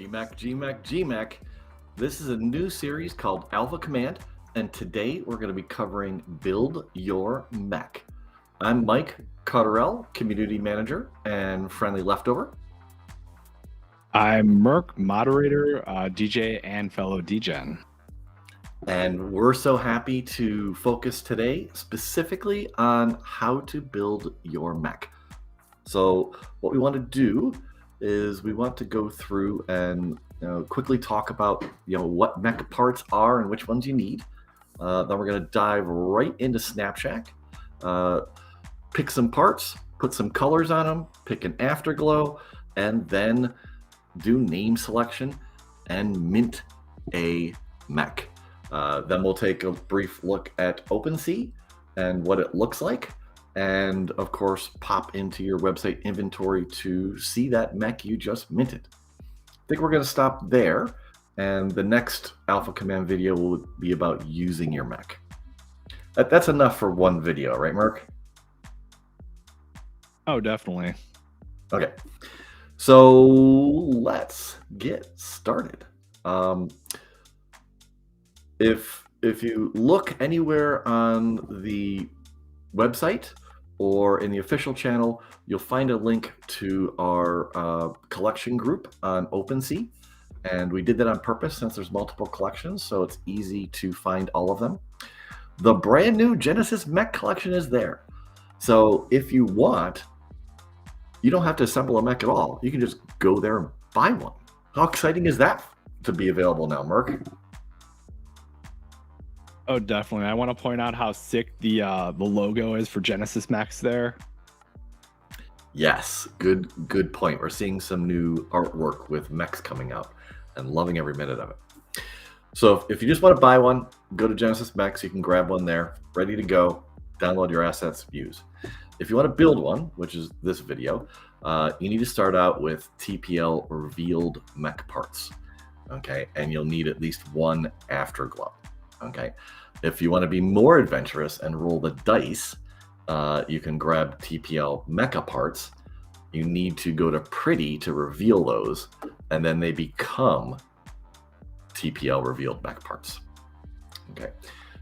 GMech. This is a new series called Alpha Command, and today we're going to be covering Build Your Mech. I'm Mike Cotterell, Community Manager and Friendly Leftover. I'm Merc, Moderator, DJ, and fellow DGen. And we're so happy to focus today specifically on how to build your mech. So what we want to do is we want to go through and quickly talk about what mech parts are and which ones you need. Then we're going to dive right into Snapshack, pick some parts, put some colors on them, pick an afterglow, and then do name selection and mint a mech. Then we'll take a brief look at OpenSea and what it looks like, and of course pop into your website inventory to see that mech you just minted. I think we're going to stop there, and the next Alpha Command video will be about using your mech. That's enough for one video, right, Merc? Oh, definitely. Okay, so let's get started. If you look anywhere on the website or in the official channel, you'll find a link to our collection group on OpenSea. And we did that on purpose since there's multiple collections, so it's easy to find all of them. The brand new Genesis Mech collection is there. So if you want, you don't have to assemble a mech at all. You can just go there and buy one. How exciting is that to be available now, Merc? Oh, definitely. I want to point out how sick the logo is for Genesis Mechs there. Yes, good point. We're seeing some new artwork with mechs coming out and loving every minute of it. So if you just want to buy one, go to Genesis Mechs. You can grab one there, ready to go, download your assets, use. If you want to build one, which is this video, you need to start out with TPL revealed mech parts, okay? And you'll need at least one afterglow, okay? If you want to be more adventurous and roll the dice, you can grab TPL mecha parts. You need to go to Pretty to reveal those, and then they become TPL revealed mech parts. Okay,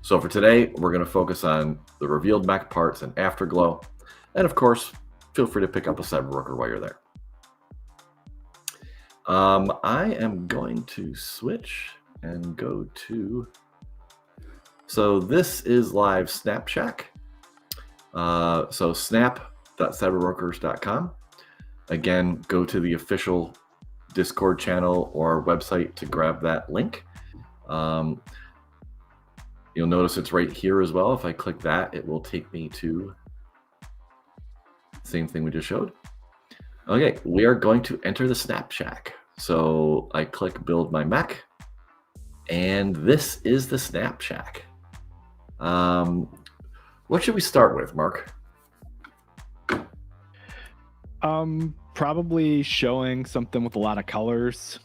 so for today, we're going to focus on the revealed mech parts and afterglow. And of course, feel free to pick up a CyberBroker while you're there. I am going to switch and go to... So this is live Snapshack. So snap.cyberbrokers.com. Again, go to the official Discord channel or our website to grab that link. You'll notice it's right here as well. If I click that, it will take me to the same thing we just showed. Okay, we are going to enter the Snapshack. So I click build my mech, and this is the Snapshack. What should we start with, Mark? Probably showing something with a lot of colors.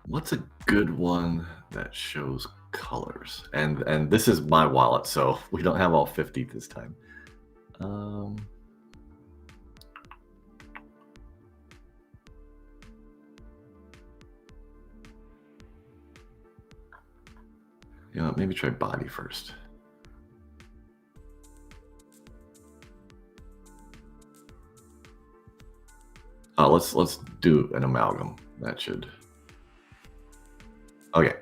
What's a good one that shows colors? And this is my wallet, so we don't have all 50 this time. Maybe try body first. Let's do an amalgam. That should. Okay.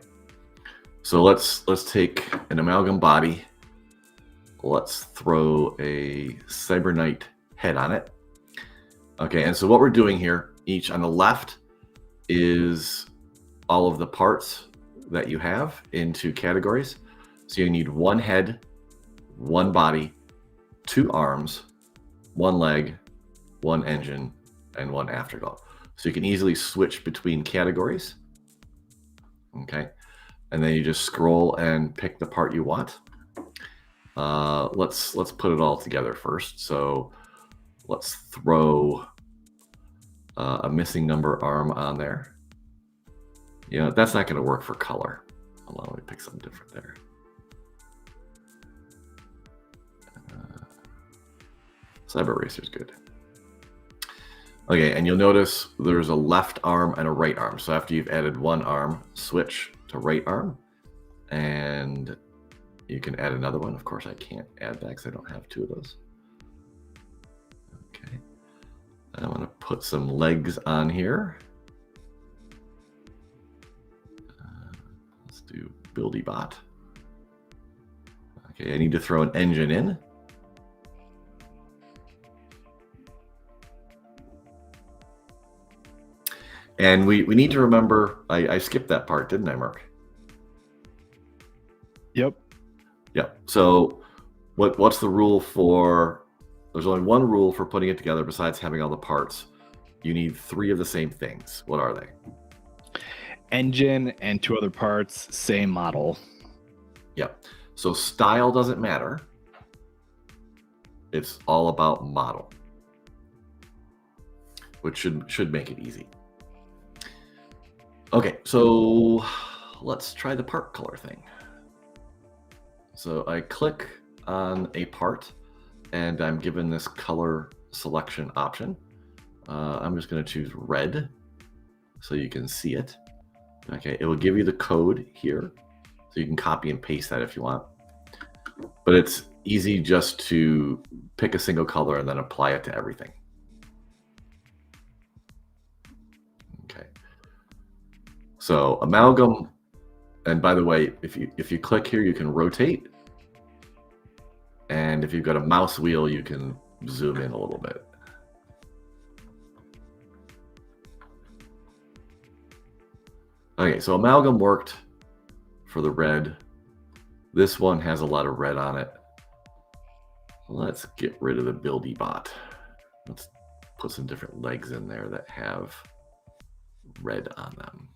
So let's take an amalgam body. Let's throw a Cyber Knight head on it. Okay, and so what we're doing here, each on the left is all of the parts that you have into categories. So you need one head, one body, two arms, one leg, one engine, and one afterglow. So you can easily switch between categories. Okay, and then you just scroll and pick the part you want. Let's put it all together first. So let's throw a missing number arm on there. That's not going to work for color. Hold on, let me pick something different there. Cyber Racer's good. Okay, and you'll notice there's a left arm and a right arm. So after you've added one arm, switch to right arm, and you can add another one. Of course, I can't add that because I don't have two of those. Okay, I'm going to put some legs on here. Let's do buildy bot. Okay, I need to throw an engine in. And we need to remember, I skipped that part, didn't I, Mark? Yep. Yep. So what's the rule for, there's only one rule for putting it together besides having all the parts. You need 3 of the same things. What are they? Engine and 2 other parts, same model. Yep. So style doesn't matter. It's all about model, which should make it easy. Okay, so let's try the part color thing. So I click on a part and I'm given this color selection option. I'm just going to choose red so you can see it. Okay, it will give you the code here, so you can copy and paste that if you want. But it's easy just to pick a single color and then apply it to everything. Okay. So amalgam, and by the way, if you click here, you can rotate. And if you've got a mouse wheel, you can zoom in a little bit. Okay, so amalgam worked for the red. This one has a lot of red on it. Let's get rid of the buildy bot. Let's put some different legs in there that have red on them.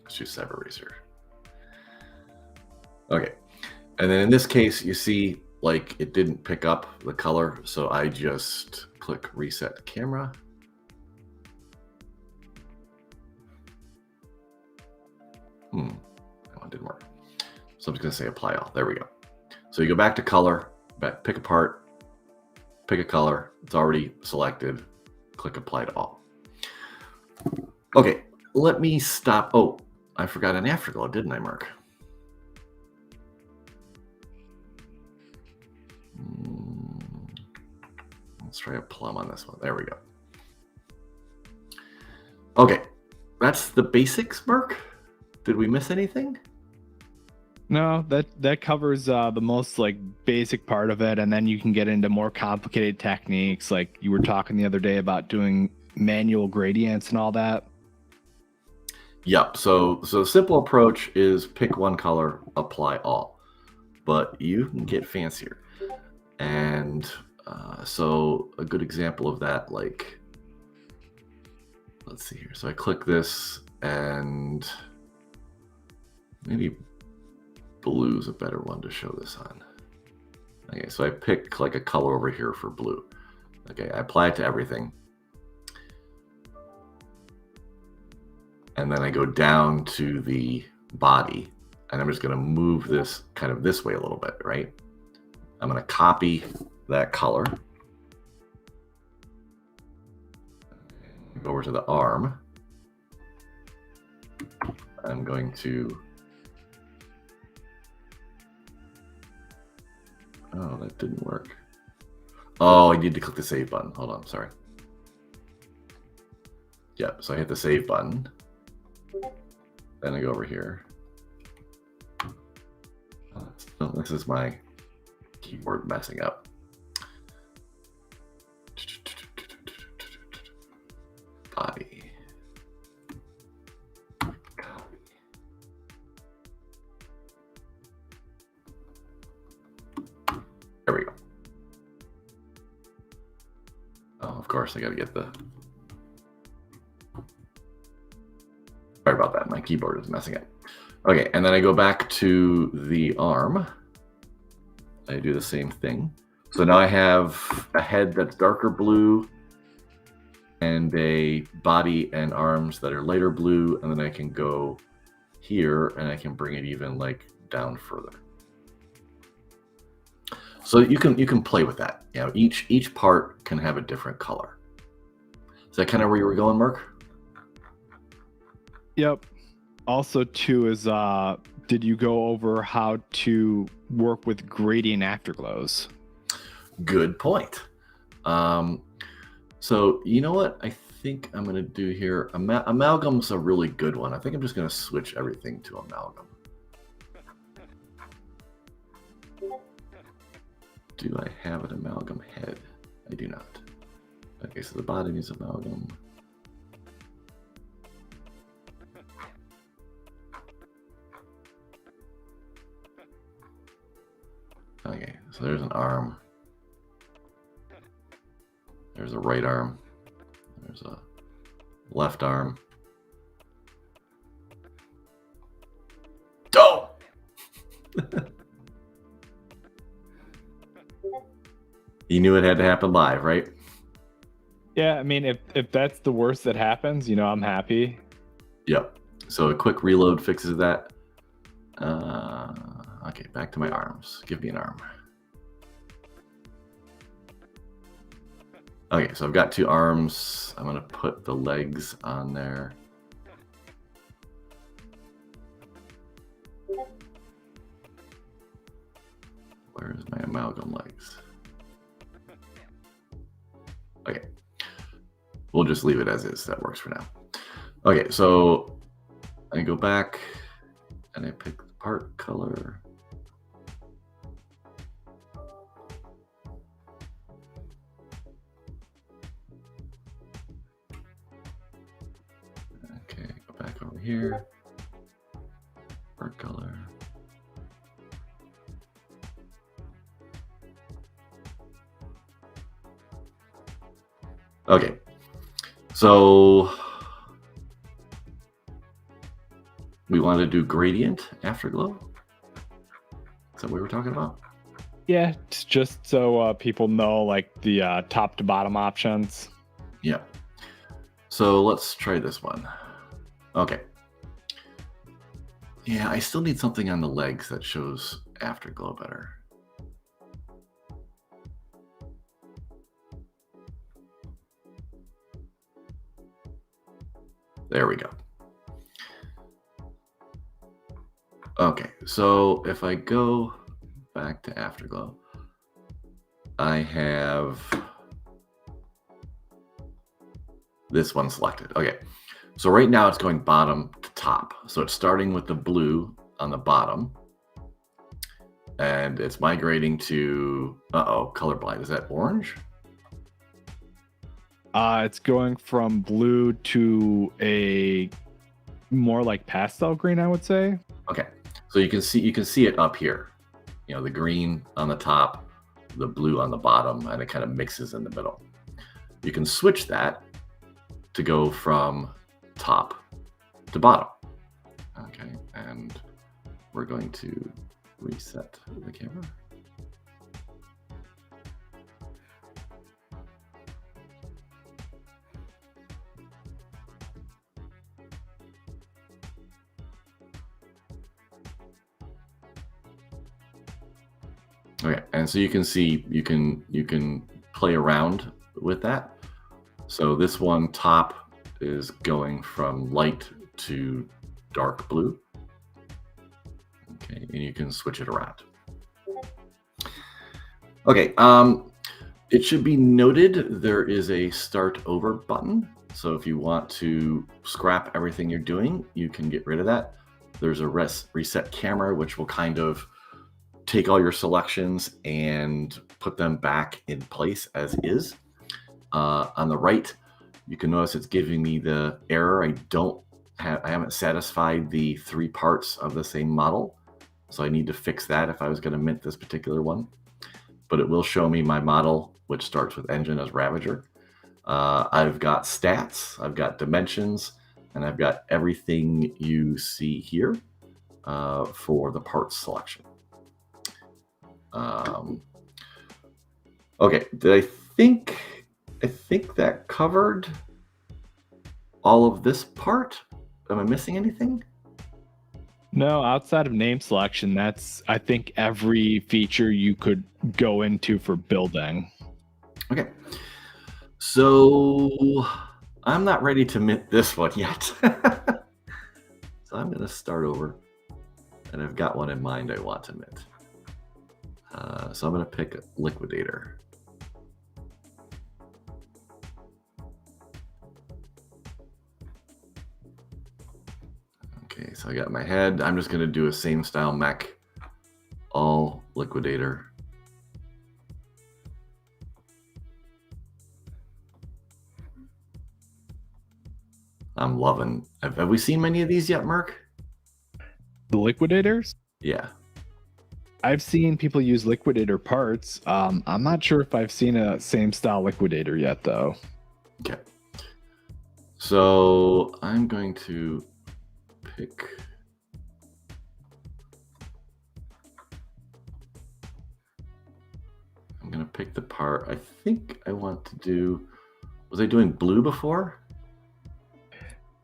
Let's use CyberBrokers. Okay, and then in this case, you see like it didn't pick up the color, so I just click reset camera. That one didn't work. So I'm just gonna say apply all. There we go. So you go back to color, pick a part, pick a color. It's already selected. Click apply to all. Okay, let me stop. Oh, I forgot an afterglow, didn't I, Mark? Let's try a plum on this one. There we go. Okay, that's the basics, Mark. Did we miss anything? No, that covers the most like basic part of it, and then you can get into more complicated techniques, like you were talking the other day about doing manual gradients and all that. Yep. So the simple approach is pick one color, apply all, but you can get fancier. And so a good example of that, like, let's see here. So I click this, and maybe blue is a better one to show this on. Okay, so I pick like a color over here for blue. Okay, I apply it to everything. And then I go down to the body, and I'm just gonna move this kind of this way a little bit, right? I'm gonna copy that color. Go over to the arm. I'm going to, oh, that didn't work. Oh, I need to click the save button. Hold on, sorry. Yep, so I hit the save button. Then I go over here. Oh, this is my keyboard messing up. Body. There we go. Oh, of course, I got to get the... Sorry about that. My keyboard is messing up. Okay, and then I go back to the arm. I do the same thing. So now I have a head that's darker blue and a body and arms that are lighter blue, and then I can go here, and I can bring it even like down further. So you can play with that. You know, each part can have a different color. Is that kind of where you were going, Merc? Yep. Also, too, is did you go over how to work with gradient afterglows? Good point. So you know what I think I'm going to do here? Amalgam's a really good one. I think I'm just going to switch everything to amalgam. Do I have an amalgam head? I do not. Okay, so the bottom is amalgam. Okay, so there's an arm. There's a right arm. There's a left arm. Oh! You knew it had to happen live, right? Yeah, I mean, if that's the worst that happens, you know, I'm happy. Yep. So a quick reload fixes that. Okay, back to my arms. Give me an arm. Okay, so I've got 2 arms. I'm going to put the legs on there. Where's my amalgam legs? Okay. We'll just leave it as is. That works for now. Okay, so I go back and I pick the part color. Okay, go back over here. Part color. Okay, so we want to do gradient afterglow. Is that what we were talking about? Yeah, it's just so people know like the top to bottom options. Yeah. So let's try this one. Okay. Yeah, I still need something on the legs that shows afterglow better. There we go. Okay, so if I go back to afterglow, I have this one selected. Okay, so right now it's going bottom to top. So it's starting with the blue on the bottom, and it's migrating to, colorblind. Is that orange? It's going from blue to a more like pastel green, I would say. Okay, so you can see it up here. You know, the green on the top, the blue on the bottom, and it kind of mixes in the middle. You can switch that to go from top to bottom. Okay, and we're going to reset the camera. Okay, and so you can see you can play around with that. So this one top is going from light to dark blue. Okay, and you can switch it around. Okay, it should be noted there is a start over button. So if you want to scrap everything you're doing, you can get rid of that. There's a reset camera, which will kind of take all your selections and put them back in place as is. On the right, you can notice it's giving me the error. I haven't satisfied the 3 parts of the same model. So I need to fix that if I was going to mint this particular one. But it will show me my model, which starts with engine as Ravager. I've got stats, I've got dimensions, and I've got everything you see here for the parts selection. Okay, I think that covered all of this part. Am I missing anything? No, outside of name selection, that's I think every feature you could go into for building. Okay. So I'm not ready to mint this one yet. So I'm going to start over. And I've got one in mind I want to mint. So I'm going to pick Liquidator. Okay, so I got my head. I'm just going to do a same style mech, all Liquidator. I'm loving. Have we seen many of these yet, Merc? The liquidators? Yeah. I've seen people use liquidator parts. I'm not sure if I've seen a same style liquidator yet, though. Okay. So I'm going to pick. I'm going to pick the part I think I want to do. Was I doing blue before?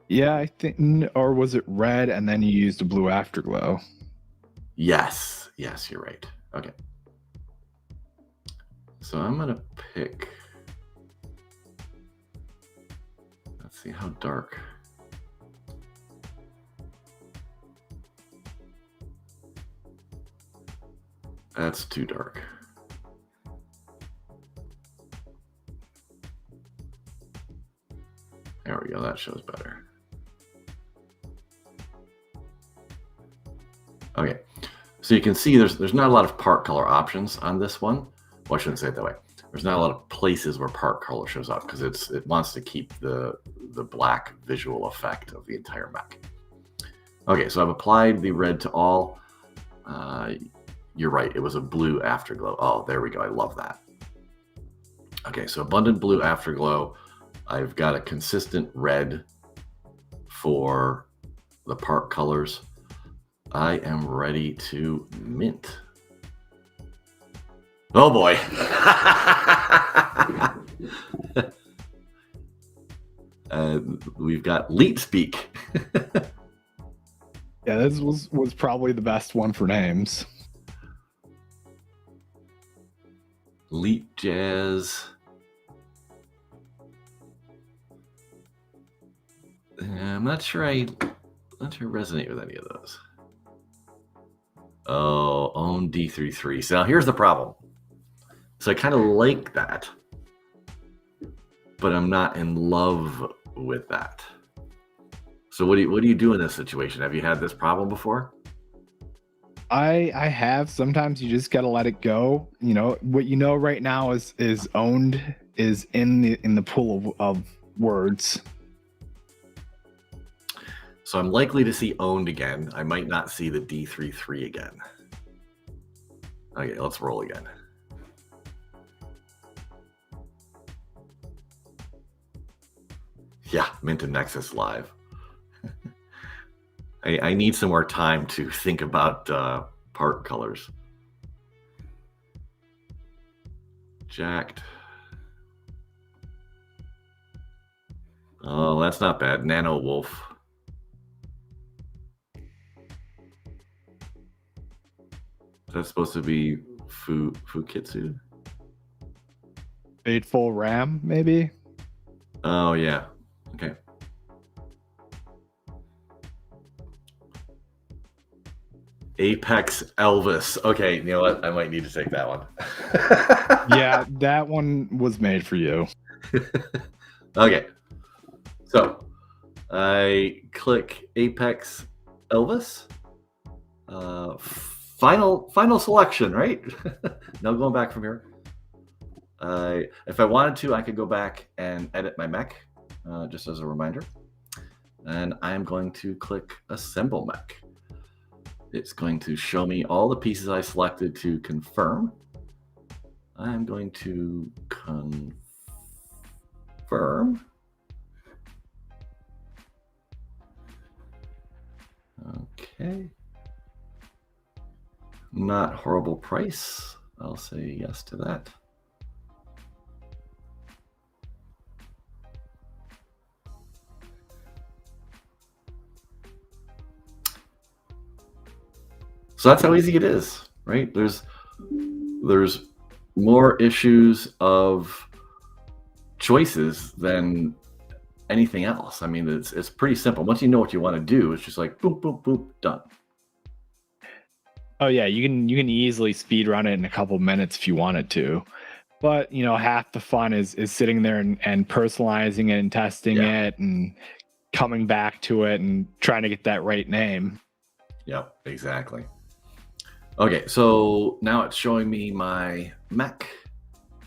Yeah, I think, or was it red and then you used a blue afterglow? Yes. Yes, you're right. Okay. So I'm going to pick. Let's see how dark. That's too dark. There we go. That shows better. Okay. So you can see there's not a lot of part color options on this one. Well, I shouldn't say it that way. There's not a lot of places where part color shows up because it wants to keep the black visual effect of the entire mech. Okay, so I've applied the red to all. You're right, it was a blue afterglow. Oh, there we go. I love that. Okay, so abundant blue afterglow. I've got a consistent red for the part colors. I am ready to mint. Oh boy. We've got Leap Speak. Yeah, this was probably the best one for names. Leap Jazz. I'm not sure I resonate with any of those. Oh, own D33. So now here's the problem. So I kind of like that, but I'm not in love with that. So what do you do in this situation? Have you had this problem before? I have. Sometimes you just gotta let it go. You know what you know right now is owned is in the pool of words. So I'm likely to see owned again. I might not see the D33 again. Okay, let's roll again. Yeah, Mint and Nexus live. I need some more time to think about part colors. Jacked. Oh, that's not bad. Nano Wolf. That's supposed to be Fukitsu? Fateful Ram, maybe? Oh, yeah. Okay. Apex Elvis. Okay, you know what? I might need to take that one. Yeah, that one was made for you. Okay. So I click Apex Elvis. Final selection, right? No going back from here. If I wanted to, I could go back and edit my mech, just as a reminder. And I'm going to click Assemble Mech. It's going to show me all the pieces I selected to confirm. I'm going to confirm. Okay. Not horrible price. I'll say yes to that. So that's how easy it is, right? There's more issues of choices than anything else. I mean, it's pretty simple. Once you know what you want to do, it's just like boom, boom, boom, done. Oh yeah, you can easily speed run it in a couple minutes if you wanted to. But half the fun is sitting there and personalizing it and testing Yeah. it and coming back to it and trying to get that right name. Yep, exactly. Okay, so now it's showing me my mech,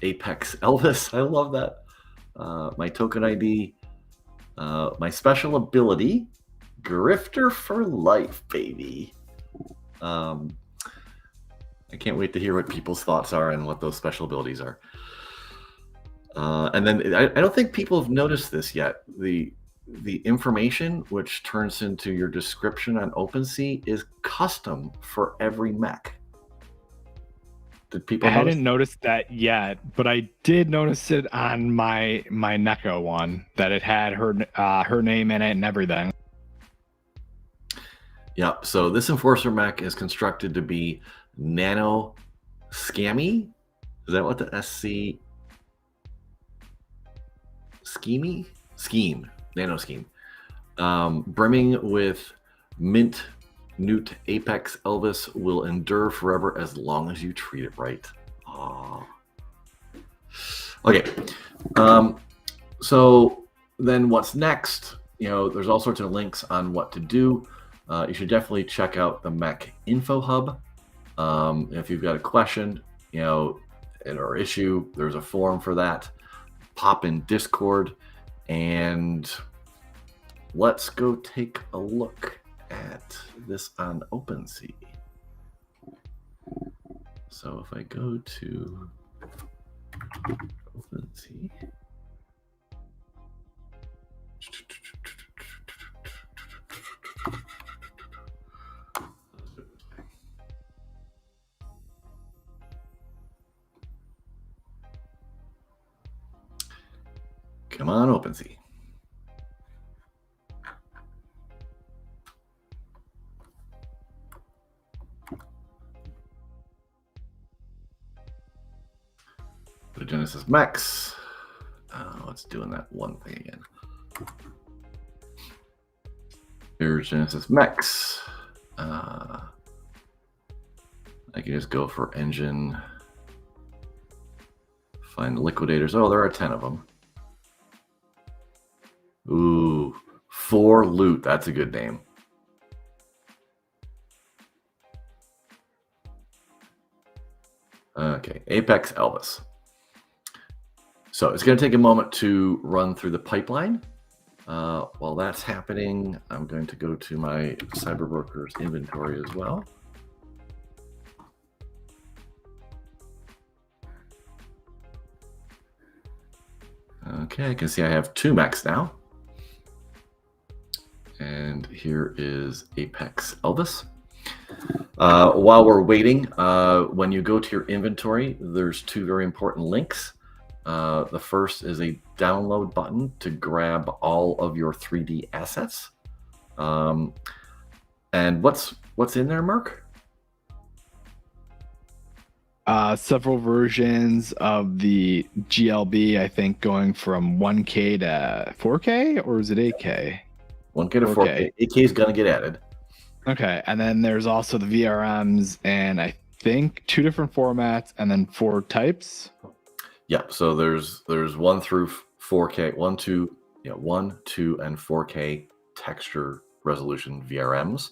Apex Elvis. I love that. My token ID, my special ability, Grifter for life, baby. I can't wait to hear what people's thoughts are and what those special abilities are. And then I don't think people have noticed this yet. The information which turns into your description on OpenSea is custom for every mech. Did people I notice? hadn't noticed that yet, but I did notice it on my Neko one that it had her name in it and everything. Yeah, so this Enforcer mech is constructed to be nano scammy. Is that what the SC schemey? Scheme. Nano scheme. Brimming with mint Newt Apex Elvis will endure forever as long as you treat it right. Aww. Okay. So then what's next? There's all sorts of links on what to do. You should definitely check out the Mech Info Hub. If you've got a question, or issue, there's a forum for that. Pop in Discord, and let's go take a look at this on OpenSea. So if I go to OpenSea, come on, OpenSea. Go to Genesis Mechs. Let's doing that one thing again. Here's Genesis Mechs. I can just go for engine. Find the liquidators. Oh, there are 10 of them. Ooh, 4 loot. That's a good name. Okay, Apex Elvis. So it's going to take a moment to run through the pipeline. While that's happening, I'm going to go to my CyberBrokers inventory as well. Okay, I can see I have 2 mechs now. And here is Apex Elvis. While we're waiting, when you go to your inventory, there's 2 very important links. The first is a download button to grab all of your 3D assets. And what's in there, Mark? Several versions of the GLB, I think, going from 1K to 4K, or is it 8K? 1K to 4K. 8K is going to get added. Okay, and then there's also the VRMs, and I think 2 different formats, and then 4 types. Yeah, so there's 1 through 4K, 1, 2, 1, 2, and 4K texture resolution VRMs,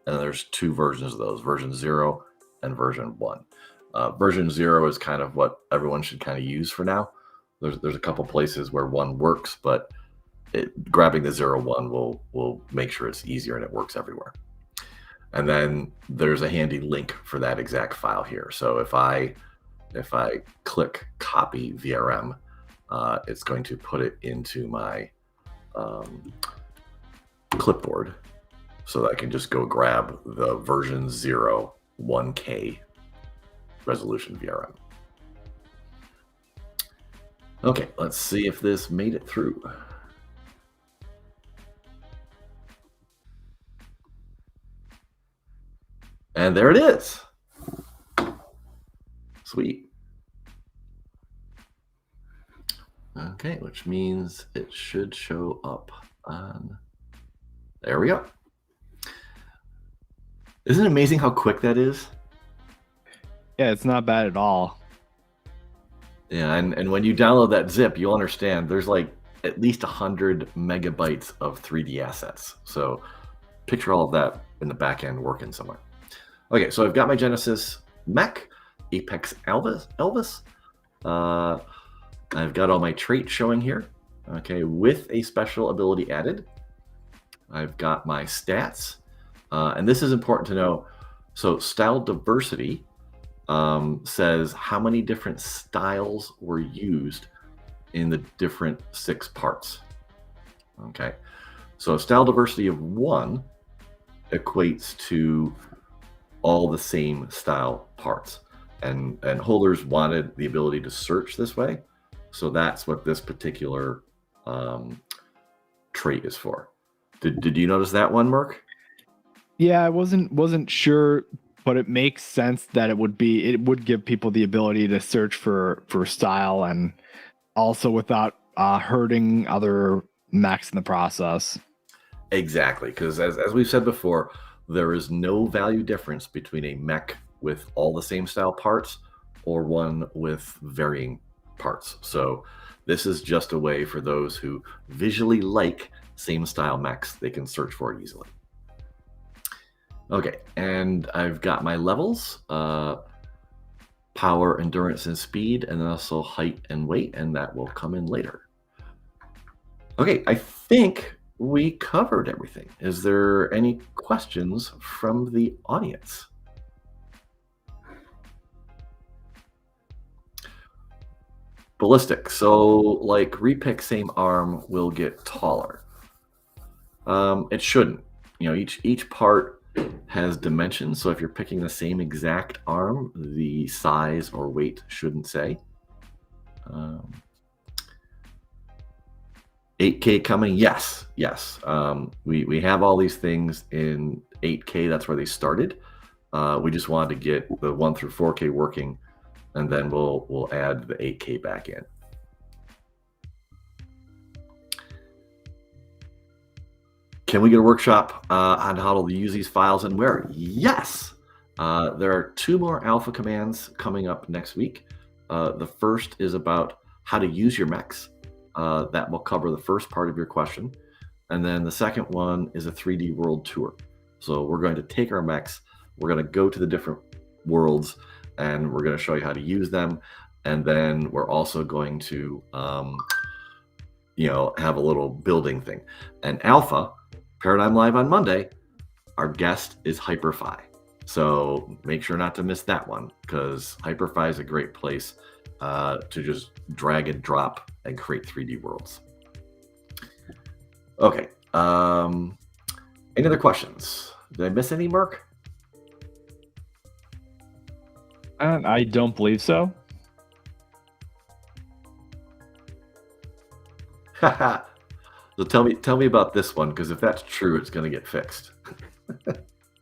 and then there's 2 versions of those, version 0 and version 1. Version 0 is kind of what everyone should kind of use for now. There's a couple places where 1 works, but grabbing the 0.1 will make sure it's easier and it works everywhere. And then there's a handy link for that exact file here. So if I click copy VRM, it's going to put it into my clipboard so that I can just go grab the version 0 1K resolution VRM. Okay, let's see if this made it through. And there it is. Sweet. Okay, which means it should show up on. There we go. Isn't it amazing how quick that is? Yeah, it's not bad at all. Yeah, and when you download that zip, you'll understand there's like at least 100 megabytes of 3D assets. So picture all of that in the back end working somewhere. Okay, so I've got my Genesis Mech, Apex Elvis. I've got all my traits showing here, okay, with a special ability added. I've got my stats, and this is important to know. So style diversity says how many different styles were used in the different 6 parts. Okay, so style diversity of 1 equates to all the same style parts, and holders wanted the ability to search this way, so that's what this particular trait is for. Did you notice that one, Merc? Yeah, I wasn't sure, but it makes sense that it would give people the ability to search for style, and also without hurting other mechs in the process. Exactly, because as we've said before, there is no value difference between a mech with all the same style parts or one with varying parts. So this is just a way for those who visually like same style mechs, they can search for it easily. Okay, and I've got my levels, power, endurance, and speed, and then also height and weight, and that will come in later. Okay, I think we covered everything. Is there any questions from the audience? Ballistic. So like repick same arm will get taller. It shouldn't. You know, each part has dimensions. So if you're picking the same exact arm, the size or weight shouldn't say. 8K coming? Yes. We have all these things in 8K. That's where they started. We just wanted to get the 1 through 4K working, and then we'll add the 8K back in. Can we get a workshop on how to use these files and where? Yes. There are 2 more alpha commands coming up next week. The first is about how to use your mechs. That will cover the first part of your question. And then the second one is a 3D world tour. So we're going to take our mechs, we're going to go to the different worlds, and we're going to show you how to use them. And then we're also going to, have a little building thing. And Alpha, Paradigm Live on Monday, our guest is Hyperfi. So make sure not to miss that one, because Hyperfi is a great place to just drag and drop and create 3D worlds. Okay. Any other questions? Did I miss any, Merc? I don't believe so. So tell me about this one, because if that's true, it's going to get fixed.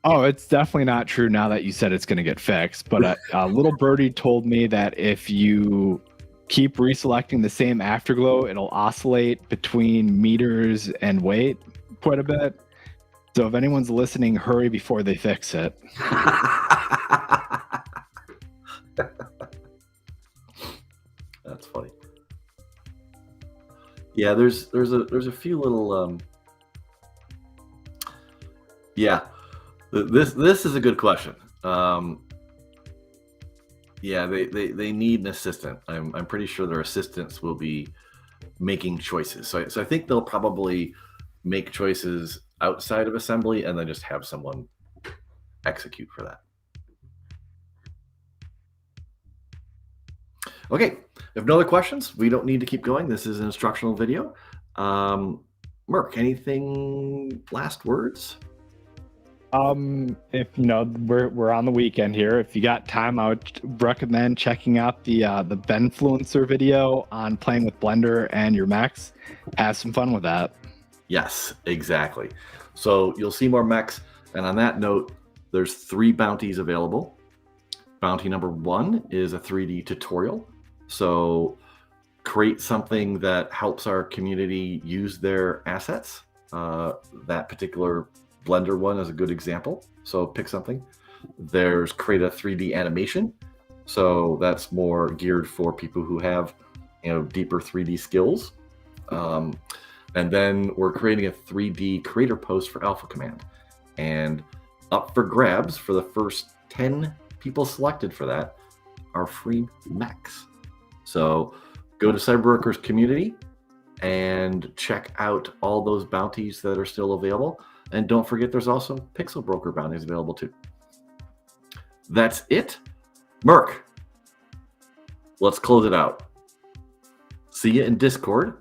Oh, it's definitely not true now that you said it's going to get fixed. But a little birdie told me that if you keep reselecting the same afterglow, it'll oscillate between meters and weight quite a bit. So if anyone's listening, hurry before they fix it. That's funny. Yeah, there's a few little This is a good question. Yeah, they need an assistant. I'm pretty sure their assistants will be making choices. So I think they'll probably make choices outside of assembly and then just have someone execute for that. Okay, if no other questions, we don't need to keep going. This is an instructional video. Merc, anything, last words? If we're on the weekend here, if you got time, I would recommend checking out the Benfluencer video on playing with Blender and your mechs. Have some fun with that. Yes, exactly. So you'll see more mechs. And on that note, there's 3 bounties available. Bounty number 1 is a 3D tutorial. So create something that helps our community use their assets. That particular Blender one is a good example. So pick something. There's create a 3D animation. So that's more geared for people who have, deeper 3D skills. And then we're creating a 3D creator post for Alpha Command. And up for grabs for the first 10 people selected for that are free mechs. So go to CyberBrokers community and check out all those bounties that are still available. And don't forget, there's also Pixel Broker bounties available too. That's it. Merc, let's close it out. See you in Discord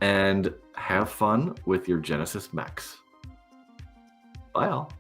and have fun with your Genesis mechs. Bye all.